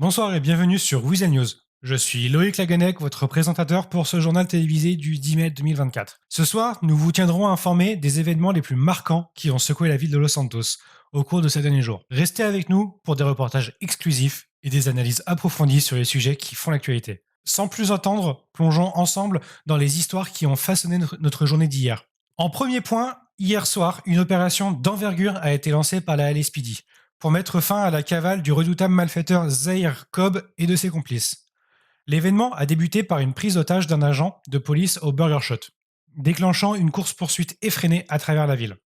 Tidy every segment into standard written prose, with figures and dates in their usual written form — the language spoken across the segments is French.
Bonsoir et bienvenue sur Weasel News. Je suis Loïc Laguenec, votre présentateur pour ce journal télévisé du 10 mai 2024. Ce soir, nous vous tiendrons informés des événements les plus marquants qui ont secoué la ville de Los Santos au cours de ces derniers jours. Restez avec nous pour des reportages exclusifs et des analyses approfondies sur les sujets qui font l'actualité. Sans plus attendre, plongeons ensemble dans les histoires qui ont façonné notre journée d'hier. En premier point, hier soir, une opération d'envergure a été lancée par la LSPD pour mettre fin à la cavale du redoutable malfaiteur Zahir Cobb et de ses complices. L'événement a débuté par une prise d'otage d'un agent de police au Burger Shot, déclenchant une course-poursuite effrénée à travers la ville.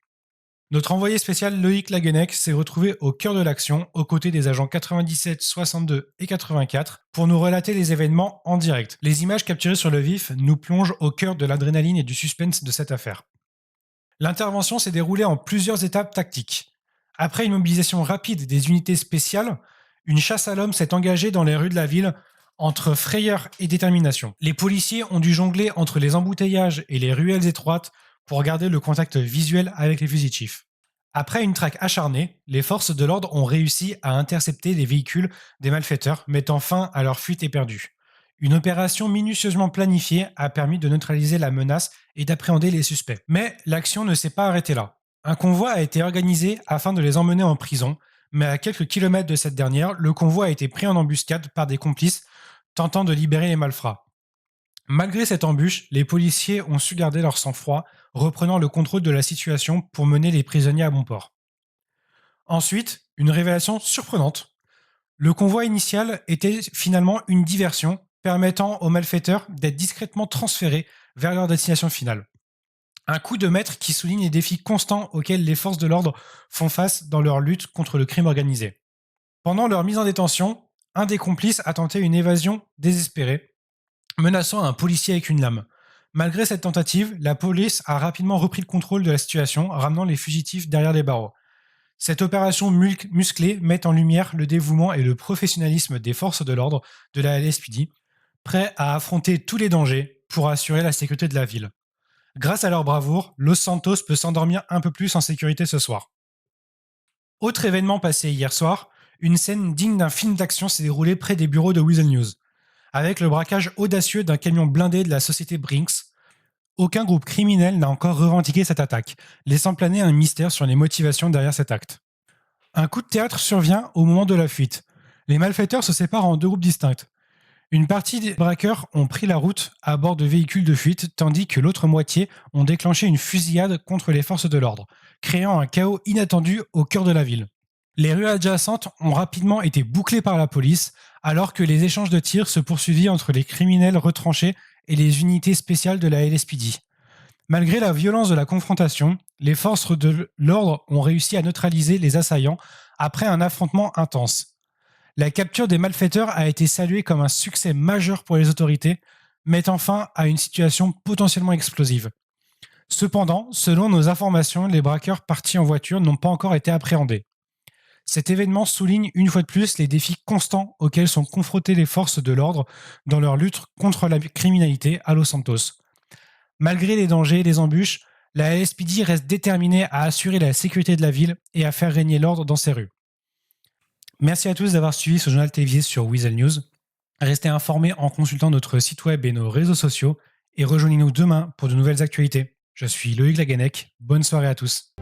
Notre envoyé spécial Loïc Laguenec s'est retrouvé au cœur de l'action, aux côtés des agents 97, 62 et 84, pour nous relater les événements en direct. Les images capturées sur le vif nous plongent au cœur de l'adrénaline et du suspense de cette affaire. L'intervention s'est déroulée en plusieurs étapes tactiques. Après une mobilisation rapide des unités spéciales, une chasse à l'homme s'est engagée dans les rues de la ville entre frayeur et détermination. Les policiers ont dû jongler entre les embouteillages et les ruelles étroites pour garder le contact visuel avec les fugitifs. Après une traque acharnée, les forces de l'ordre ont réussi à intercepter les véhicules des malfaiteurs, mettant fin à leur fuite éperdue. Une opération minutieusement planifiée a permis de neutraliser la menace et d'appréhender les suspects. Mais l'action ne s'est pas arrêtée là. Un convoi a été organisé afin de les emmener en prison, mais à quelques kilomètres de cette dernière, le convoi a été pris en embuscade par des complices tentant de libérer les malfrats. Malgré cette embûche, les policiers ont su garder leur sang-froid, reprenant le contrôle de la situation pour mener les prisonniers à bon port. Ensuite, une révélation surprenante. Le convoi initial était finalement une diversion permettant aux malfaiteurs d'être discrètement transférés vers leur destination finale. Un coup de maître qui souligne les défis constants auxquels les forces de l'ordre font face dans leur lutte contre le crime organisé. Pendant leur mise en détention, un des complices a tenté une évasion désespérée, menaçant un policier avec une lame. Malgré cette tentative, la police a rapidement repris le contrôle de la situation, ramenant les fugitifs derrière les barreaux. Cette opération musclée met en lumière le dévouement et le professionnalisme des forces de l'ordre de la LSPD, prêts à affronter tous les dangers pour assurer la sécurité de la ville. Grâce à leur bravoure, Los Santos peut s'endormir un peu plus en sécurité ce soir. Autre événement passé hier soir, une scène digne d'un film d'action s'est déroulée près des bureaux de Weasel News. Avec le braquage audacieux d'un camion blindé de la société Brinks, aucun groupe criminel n'a encore revendiqué cette attaque, laissant planer un mystère sur les motivations derrière cet acte. Un coup de théâtre survient au moment de la fuite. Les malfaiteurs se séparent en deux groupes distincts. Une partie des braqueurs ont pris la route à bord de véhicules de fuite, tandis que l'autre moitié ont déclenché une fusillade contre les forces de l'ordre, créant un chaos inattendu au cœur de la ville. Les rues adjacentes ont rapidement été bouclées par la police, alors que les échanges de tirs se poursuivirent entre les criminels retranchés et les unités spéciales de la LSPD. Malgré la violence de la confrontation, les forces de l'ordre ont réussi à neutraliser les assaillants après un affrontement intense. La capture des malfaiteurs a été saluée comme un succès majeur pour les autorités, mettant fin à une situation potentiellement explosive. Cependant, selon nos informations, les braqueurs partis en voiture n'ont pas encore été appréhendés. Cet événement souligne une fois de plus les défis constants auxquels sont confrontées les forces de l'ordre dans leur lutte contre la criminalité à Los Santos. Malgré les dangers et les embûches, la LSPD reste déterminée à assurer la sécurité de la ville et à faire régner l'ordre dans ses rues. Merci à tous d'avoir suivi ce journal télévisé sur Weasel News. Restez informés en consultant notre site web et nos réseaux sociaux et rejoignez-nous demain pour de nouvelles actualités. Je suis Loïc Laguenec, bonne soirée à tous.